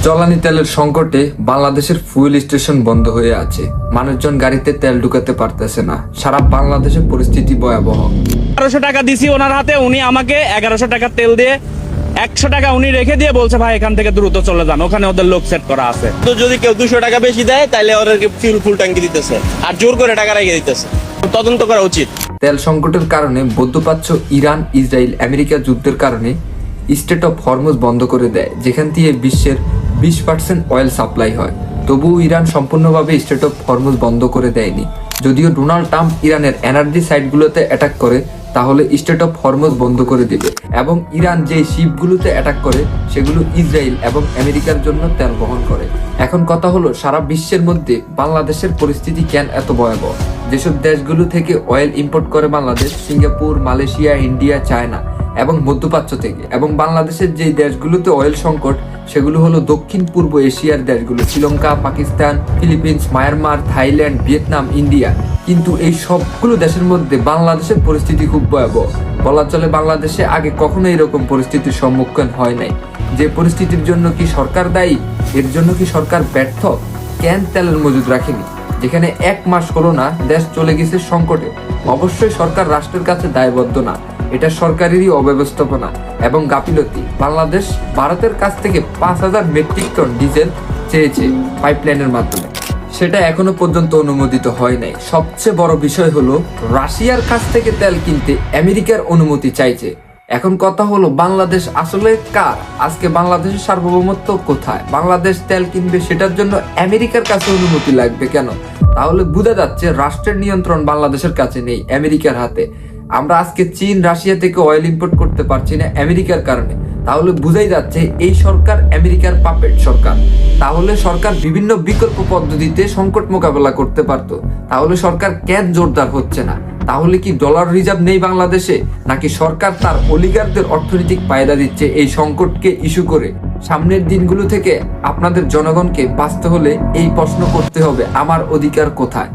জ্বালানি তেলের সংকটে বাংলাদেশের ফুয়েল স্টেশন বন্ধ হয়ে আছে। মানুষজন গাড়িতে তেল ঢুকাতে পারতেছে না। সারা বাংলাদেশের পরিস্থিতি ভয়াবহ। 1100 টাকা দিছি ওনার হাতে, উনি আমাকে 1100 টাকা তেল দিয়ে 100 টাকা উনি রেখে দিয়ে বলছে ভাই এখান থেকে দ্রুত চলে যান, ওখানে ওদের লোক সেট করা আছে। তো যদি কেউ 200 টাকা বেশি দেয় তাহলে ওদেরকে ফুল ট্যাঙ্কি দিতেছে আর জোর করে টাকা রেখে দিতেছে। তদন্ত করা উচিত। তেল সংকটের কারণে মধ্যপ্রাচ্য, ইরান, ইসরায়েল, আমেরিকা যুদ্ধের কারণে স্ট্রেট অফ হরমুজ বন্ধ করে দেয়, যেখান থেকে বিশ্বের 20% অয়েল সাপ্লাই হয়। তবুও ইরান সম্পূর্ণভাবে স্ট্রেট অফ হরমুজ বন্ধ করে দেয়নি। যদিও ডোনাল্ড ট্রাম্প ইরানের এনার্জি সাইটগুলোতে অ্যাটাক করে, তাহলে স্ট্রেট অফ হরমুজ বন্ধ করে দিবে। এবং ইরান যেই শিপগুলোতে অ্যাটাক করে সেগুলো ইসরায়েল এবং আমেরিকার জন্য তেল বহন করে। এখন কথা হলো, সারা বিশ্বের মধ্যে বাংলাদেশের পরিস্থিতি কেন এত ভয়াবহ? যেসব দেশগুলো থেকে অয়েল ইম্পোর্ট করে Bangladesh, Singapore, Malaysia, India, China এবং মধ্যপ্রাচ্য থেকে। এবং বাংলাদেশের যে দেশগুলোতে অয়েল সংকট সেগুলো হলো দক্ষিণ পূর্ব এশিয়ার দেশগুলো, Sri Lanka, Pakistan, Philippines, Myanmar, Thailand, Vietnam, India. কিন্তু এই সবগুলো দেশের মধ্যে বাংলাদেশের পরিস্থিতি খুব ভয়াবহ। বলা চলে বাংলাদেশে আগে কখনো এরকম পরিস্থিতির সম্মুখীন হয় নাই। যে পরিস্থিতির জন্য কি সরকার দায়ী? এর জন্য কি সরকার ব্যর্থ? কেন তেলের মজুদ রাখেনি? যেখানে 1 মাস হলো না দেশ চলে গেছে সংকটে। অবশ্যই সরকার রাষ্ট্রের কাছে দায়বদ্ধ না, এটা সরকারেরই অব্যবস্থাপনা এবং গাফিলতি। বাংলাদেশ ভারতের কাছ থেকে 5000 মেট্রিক টন ডিজেল চেয়েছে পাইপলাইনের মাধ্যমে, সেটা এখনো পর্যন্ত অনুমোদিত হয় নাই। সবচেয়ে বড় বিষয় হলো রাশিয়ার কাছ থেকে তেল কিনতে আমেরিকার অনুমতি চাইছে। এখন কথা হলো, বাংলাদেশ আসলে কার? আজকে বাংলাদেশের সার্বভৌমত্ব কোথায়? বাংলাদেশ তেল কিনবে, সেটার জন্য আমেরিকার কাছে অনুমতি লাগবে কেন? তাহলে বোঝা যাচ্ছে রাষ্ট্রের নিয়ন্ত্রণ বাংলাদেশের কাছে নেই, আমেরিকার হাতে। আমরা আজকে চীন, রাশিয়া থেকে অয়েল ইম্পোর্ট করতে পারছি না আমেরিকার কারণে। তাহলে বুঝাই যাচ্ছে এই সরকার আমেরিকার পাপেট সরকার। তাহলে সরকার বিভিন্ন বিকল্প পদ্ধতিতে সংকট মোকাবেলা করতে পারতো। তাহলে সরকার কেন জোরদার হচ্ছে না? তাহলে কি ডলার রিজার্ভ নেই বাংলাদেশে? নাকি সরকার তার অলিগারদের অর্থনৈতিক ফায়দা দিচ্ছে এই সংকটকে ইস্যু করে? সামনের দিনগুলো থেকে আপনাদের জনগণকে বাঁচতে হলে এই প্রশ্ন করতে হবে, আমার অধিকার কোথায়?